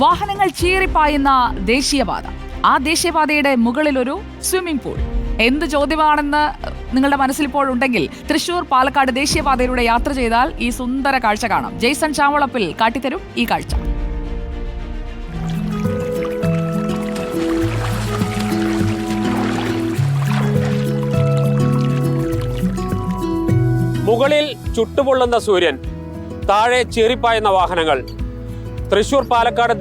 വാഹനങ്ങൾ ചീറിപ്പായുന്ന ദേശീയപാത. ആ ദേശീയപാതയുടെ മുകളിൽ ഒരു സ്വിമ്മിംഗ് പൂൾ. എന്ത് ചോദ്യമാണെന്ന് നിങ്ങളുടെ മനസ്സിൽ ഇപ്പോഴുണ്ടെങ്കിൽ തൃശൂർ പാലക്കാട് ദേശീയപാതയിലൂടെ യാത്ര ചെയ്താൽ ഈ സുന്ദര കാഴ്ച കാണാം. ജെയ്സൺ ചാവളപ്പിൽ കാട്ടിത്തരും ഈ കാഴ്ച. മുകളിൽ ചുട്ടുപൊള്ളുന്ന സൂര്യൻ, താഴെ ചീറിപ്പായുന്ന വാഹനങ്ങൾ. തൃശൂർ പാലക്കാട്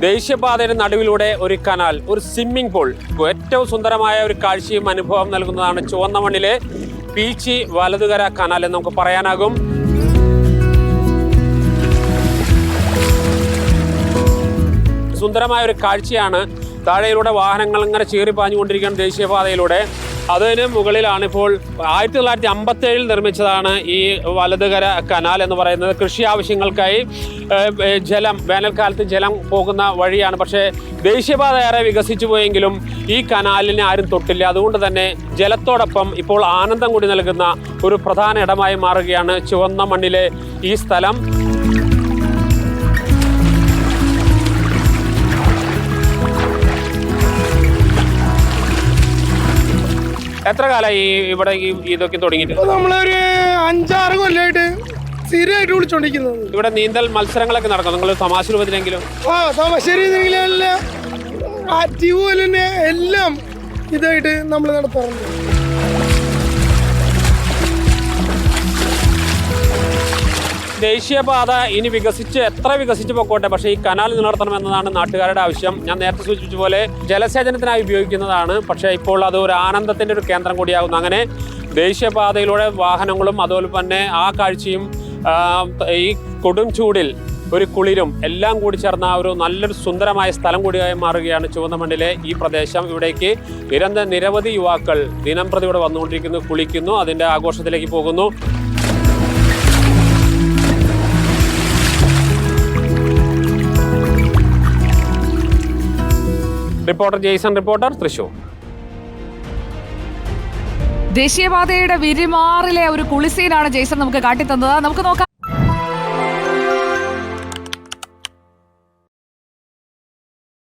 ദേശീയപാതയുടെ നടുവിലൂടെ ഒരു കനാൽ, ഒരു സ്വിമ്മിംഗ് പൂൾ. ഏറ്റവും സുന്ദരമായ ഒരു കാഴ്ചയും അനുഭവം നൽകുന്നതാണ് ചുവന്ന മണ്ണിലെ പീച്ചി വലതുകര കനാൽ എന്ന് നമുക്ക് പറയാനാകും. സുന്ദരമായ ഒരു കാഴ്ചയാണ്. താഴെയിലൂടെ വാഹനങ്ങൾ ഇങ്ങനെ ചീറിപ്പാഞ്ഞുകൊണ്ടിരിക്കുന്ന ദേശീയപാതയിലൂടെ. അതിന് മുകളിലാണ് ഇപ്പോൾ 1957 നിർമ്മിച്ചതാണ് ഈ വലതുകര കനാൽ എന്ന് പറയുന്നത്. കൃഷി ആവശ്യങ്ങൾക്കായി ജലം, വേനൽക്കാലത്ത് ജലം പോകുന്ന വഴിയാണ്. പക്ഷേ ദേശീയപാത ഏറെ വികസിച്ചു പോയെങ്കിലും ഈ കനാലിനെ ആരും തൊട്ടില്ല. അതുകൊണ്ട് തന്നെ ജലത്തോടൊപ്പം ഇപ്പോൾ ആനന്ദം കൂടി നൽകുന്ന ഒരു പ്രധാന ഇടമായി മാറുകയാണ് ചുവന്ന മണ്ണിലെ ഈ സ്ഥലം. എത്ര കാലമായി ഇവിടെ ഇതൊക്കെ തുടങ്ങിയിട്ട്? നമ്മളൊരു 5-6 കൊല്ലമായിട്ട് സ്ഥിരമായിട്ട് വിളിച്ചോണ്ടിരിക്കുന്നത്. ഇവിടെ നീന്തൽ മത്സരങ്ങളൊക്കെ നടക്കും. നിങ്ങൾ തമാശ രൂപത്തിലെങ്കിലും? തമാശ രീതിയിലെല്ലാം ആക്റ്റീവ് പോലെ തന്നെ എല്ലാം ഇതായിട്ട് നമ്മൾ നടത്താറുണ്ട്. ദേശീയപാത ഇനി എത്ര വികസിച്ച് പൊക്കോട്ടെ, പക്ഷേ ഈ കനാൽ നിലനിർത്തണമെന്നതാണ് നാട്ടുകാരുടെ ആവശ്യം. ഞാൻ നേരത്തെ സൂചിപ്പിച്ച പോലെ ജലസേചനത്തിനായി ഉപയോഗിക്കുന്നതാണ്. പക്ഷേ ഇപ്പോൾ അത് ഒരു ആനന്ദത്തിൻ്റെ ഒരു കേന്ദ്രം കൂടിയാകുന്നു. അങ്ങനെ ദേശീയപാതയിലൂടെ വാഹനങ്ങളും അതുപോലെ തന്നെ ആ കാഴ്ചയും ഈ കൊടും ചൂടിൽ ഒരു കുളിരും എല്ലാം കൂടി ചേർന്ന ഒരു നല്ലൊരു സുന്ദരമായ സ്ഥലം കൂടിയായി മാറുകയാണ് ചുവന്ന മണ്ണിലെ ഈ പ്രദേശം. ഇവിടേക്ക് നിരവധി യുവാക്കൾ ദിനം പ്രതി ഇവിടെ വന്നുകൊണ്ടിരിക്കുന്നു, കുളിക്കുന്നു, അതിൻ്റെ ആഘോഷത്തിലേക്ക് പോകുന്നു. റിപ്പോർട്ടർ ജെയ്സൺ, തൃശൂർ. ദേശീയപാതയുടെ വിരിമാറിലെ ഒരു കുളിസീനാണ് ജെയ്സൺ നമുക്ക് കാട്ടിത്തന്നത്. നമുക്ക് നോക്കാം.